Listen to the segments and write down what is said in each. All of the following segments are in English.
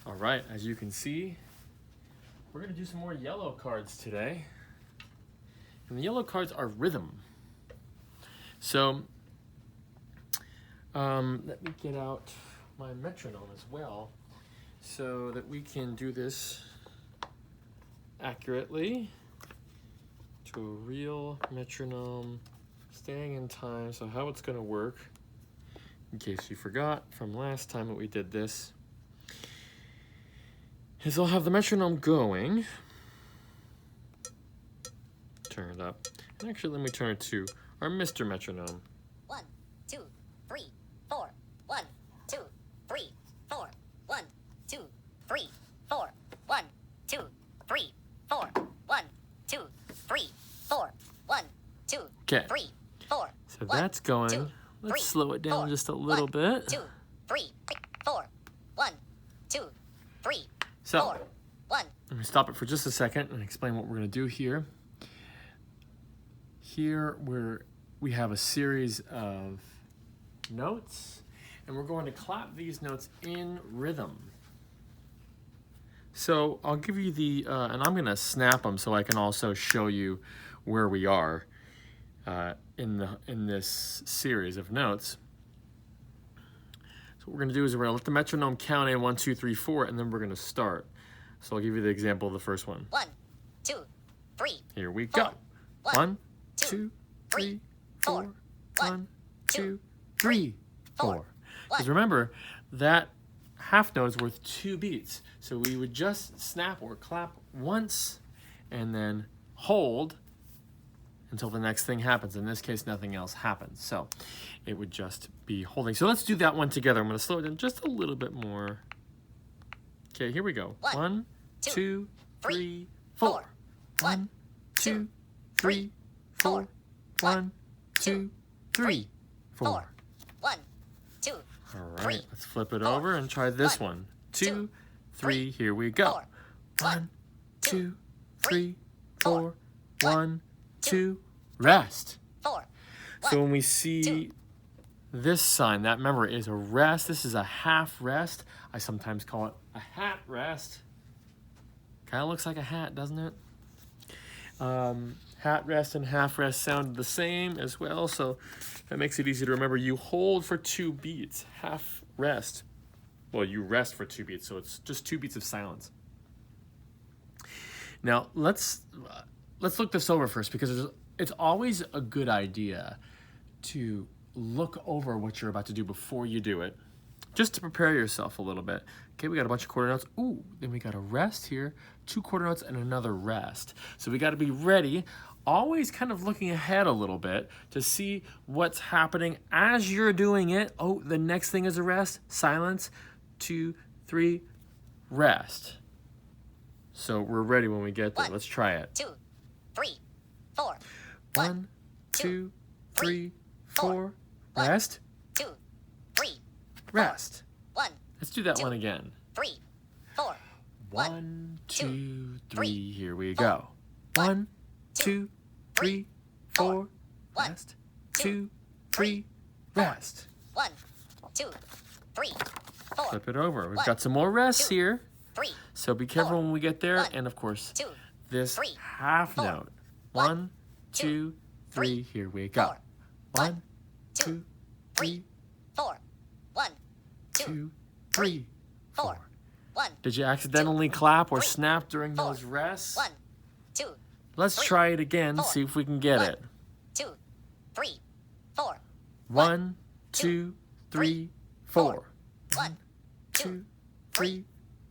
All right, as you can see, we're going to do some more yellow cards today. And the yellow cards are rhythm. So, let me get out my metronome as well so that we can do this accurately to a real metronome, staying in time. So how it's going to work, in case you forgot from last time that we did this, is I'll have the metronome going. Turn it up. And actually, let me turn it to our Mr. Metronome. 1, 2, 3, 4. 1, 2, 3, 4. 1, 2, 3, 4. 1, 2, 3, 4. 1, 2, 3, 4. 1, 2, 'Kay. 3, 4. So that's going. Let's slow it down just a little bit. 2, 3, 4. 1, 2, 3, So 4. 1. let me stop it for just a second and explain what we're going to do here. Here we have a series of notes, and we're going to clap these notes in rhythm. So I'll give you the, and I'm going to snap them so I can also show you where we are in this series of notes. So what we're going to do is we're going to let the metronome count in 1, 2, 3, 4, and then we're going to start. So I'll give you the example of the first one. 1, 2, 3. Here we go. 1, 2, 3, 4. 1, 2, 3, 4. Because remember, that half note is worth 2 beats. So we would just snap or clap once and then hold until the next thing happens. In this case, nothing else happens. So it would just be holding. So let's do that one together. I'm going to slow it down just a little bit more. Okay, here we go. 1, 2, 3, 4. 1, 2, 3, 4. 1, 2, 3, 4. 1, 2. All right, let's flip it over and try this one. 2, 3, here we go. 1, 2, 3, 4. 1, 2, rest. 4. So when we see this sign, that remember is a rest. This is a half rest. I sometimes call it a hat rest. Kind of looks like a hat, doesn't it? Hat rest and half rest sound the same as well, so that makes it easy to remember. You hold for 2 beats. Half rest. Well, you rest for 2 beats, so it's just 2 beats of silence. Now let's look this over first, because it's always a good idea to look over what you're about to do before you do it, just to prepare yourself a little bit. Okay, we got a bunch of quarter notes. Ooh, then we got a rest here, 2 quarter notes and another rest. So we got to be ready, always kind of looking ahead a little bit to see what's happening as you're doing it. Oh, the next thing is a rest, silence, 2, 3, rest. So we're ready when we get there. Let's try it. 2, 3, 4. 1, 2, 3, 4. Rest. 2, 3. Rest. 1. Let's do that one again. 3, 4. 1, 2, 3. Here we go. 1, 2, 3, 4. Rest. 2, 3. Rest. 1, 2, 3, 4. Flip it over. We've got some more rests here. 3. So be careful when we get there. And of course, 2, this 3, half 4. note. 1, 2, 3. Here we go. 1, 2, 3, 4. 1, 2, 3, 4. 1. Did you accidentally clap or snap during those rests? 1, 2, Let's try it again, see if we can get it. 2, 3, 4. 1, 2, 3, 4. 1, 2, 3,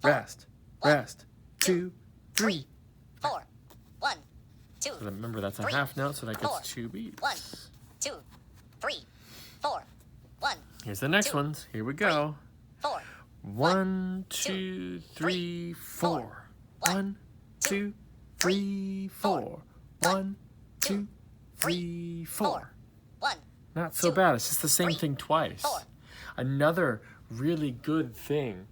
rest, rest, 2, 3. 4. 1, 2. So remember, that's a half note, so that gets 2 beats. 1, 2, 3, 4. 1. Here's the next ones. Here we go. 4. 1, 2, 3, 4. 1, 2, 3, 4. 1, 2, 3, 4. 1. Not so bad. It's just the same thing twice. Another really good thing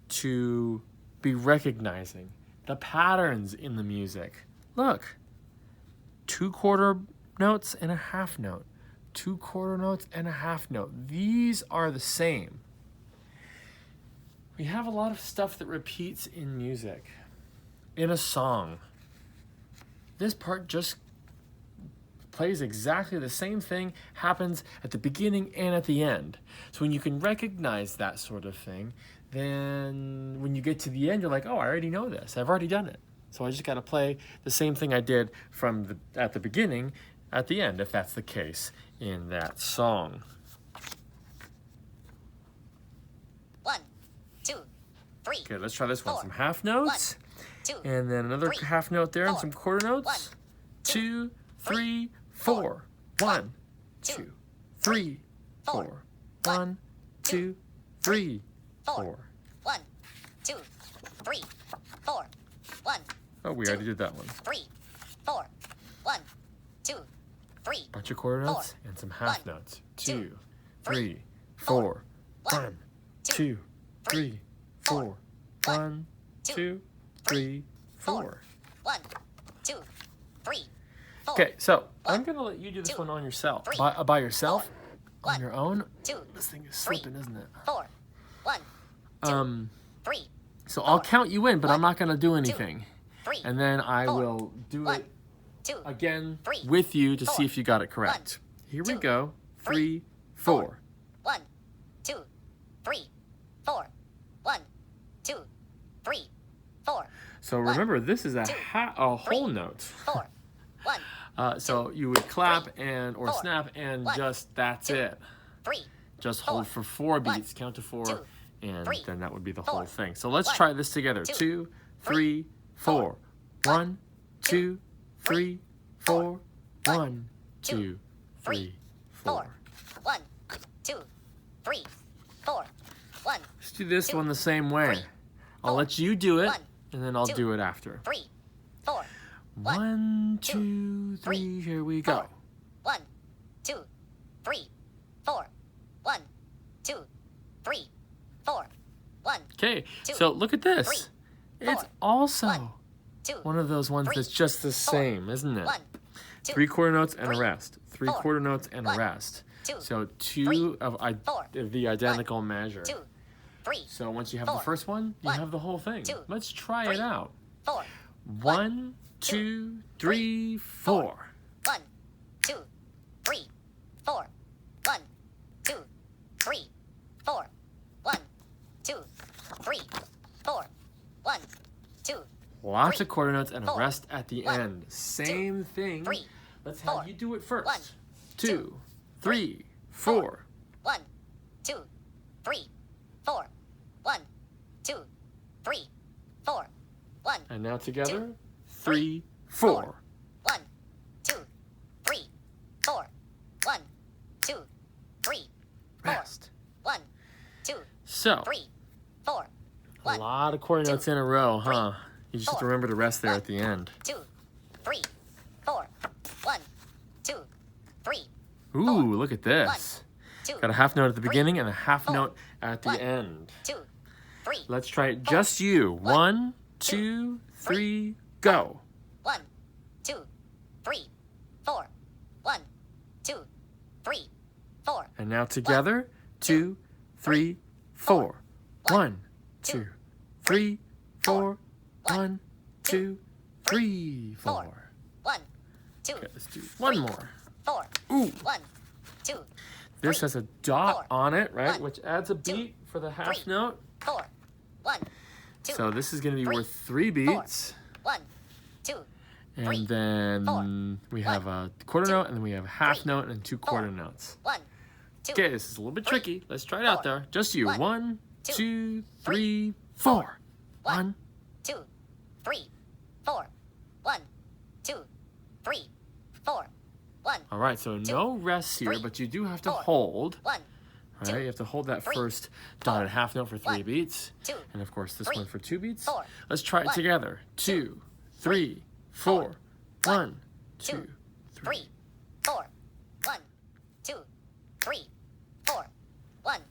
to be recognizing the patterns in the music. Look, 2 quarter notes and a half note. 2 quarter notes and a half note. These are the same. we have a lot of stuff that repeats in music. In a song, this part just plays exactly the same thing, happens at the beginning and at the end. So when you can recognize that sort of thing, then when you get to the end, you're like, oh, I already know this. I've already done it. So I just got to play the same thing I did at the beginning at the end, if that's the case in that song. 1, 2, 3. Okay, let's try this one. 4, Some half notes, 2, and then another 3, half note there, and 4, some quarter notes. 1, 2, 3, 4. 1, 2, 3, 4. 1, 2, 3, 4. 1, 2, 3, 4. 1, Oh, we already did that one. 3, 4. 1, 2, 3. Bunch of quarter notes and some half 1, notes. 2, 2, 3, 4. 1, 2, 3, 4. 1, 2, 3, 4. 1, 2, 3, 4. Okay, so I'm gonna let you do this one on yourself, by yourself, on your own. 2, This thing is slipping, isn't it? 4. 1, 3, So I'll count you in, but I'm not gonna do anything, 3. and then I 4, will do 1, it 2, again 3, with you to 4, see if you got it correct. Here we 2, go. 3, 3, 4. 1, 2, 3, 4. 1, 2, 3, 4. So remember, this is a 2, whole note. 4. 1, So you would clap or 4, snap and 1, just that's 2, it. 3. Just 4, hold for 4 1, beats, count to 4, 2, and 3, then that would be the 4, whole thing. So let's 1, try this together. 2, 2, 3, 4. 1, 2, 3, 4. 1, 2, 3, 4. 1, 2, 3, 4. 1, Let's do this 2, one the same way. 3, I'll 4, let you do it, 1, and then I'll 2, do it after. 3, 4. 1, 2, 3, here we go. 1, 2, 3, 4. 1, 2, 3, 4. 1, Okay, 2, so look at this. 3, It's 4, also 1, 2, one of those ones 3, that's just the 4, same, isn't it? 1, 2, 3 quarter notes and a 3, rest. 3 4, quarter notes and a 1, rest. 2, So 2 3, of 4, the identical measure. 2, 3, So once you have the 4, first one, you 1, have the whole thing. 2, Let's try 3, it out. 4. 1, 2, 3, 4. 1, 2, 3, 4. 1, 2, 3, 4. 1, 2, 3, 4. 1, 2. Lots 3, of quarter notes and a 4, rest at the 1, end. Same thing. 3, Let's have 4, you do it 1, first. 2, 2, 3, 4. 1, 2, 3, 4. 1, 2, 3, 4. 1, And now together. 2, 3, 4. 1, 2, 3, 4. 1, 2, 3, 4. Rest. 1, 2, So, 3, 4. a 1, lot of quarter 2, notes in a row, huh? 3, You just have to 4, remember to rest there 1, at the end. 2, 3, 4. 1, 2, 3. Ooh, look at this. 2, Got a half note at the 3, beginning and a half 4, note at the 1, end. 2, 3. Let's try it just you. 1, 2, 3, go. 1, 2, 3, 4. 1, 2, 3, 4. And now together. 2, 3, 4. 1, 2, 3, 4. 1, 2, 3, 4. 1, 2, Okay, let's do one more. 4. Ooh, 1, 2, this has a dot 4, on it, right? 1, Which adds a 2, beat for the half 3, note. 4. 1, 2, So this is going to be 3, worth 3 beats. 1, 2, 3, And then we have a quarter 2, note, and then we have a half 3, note and 2 quarter notes. 1, 2. Okay, this is a little bit 3, tricky. Let's try it out 4, there. Just you. 1, 1, 2, 2, 3, 4. 1, 2, 3, 4. 1, 2, 3, 4. 1, All right, so no rests here, 3, but you do have to 4, hold. 1, All right, you have to hold that 3, first dotted half note for 3 1, beats. 2, And of course, this 3, one for 2 beats. 4, Let's try it 1, together. 2, 3, 4. 1, 2, 2, 3, 4. 1, 2, 3, 4. 1,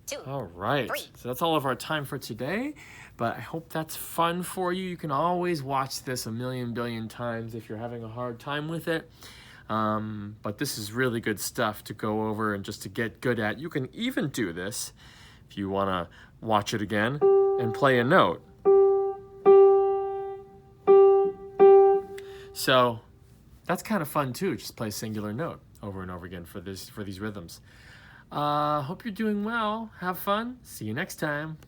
2. All right, 3. so that's all of our time for today, but I hope that's fun for you. You can always watch this a million billion times if you're having a hard time with it. But this is really good stuff to go over and just to get good at. You can even do this if you want to watch it again and play a note. So that's kind of fun too, just play a singular note over and over again for these rhythms. Hope you're doing well. Have fun. See you next time.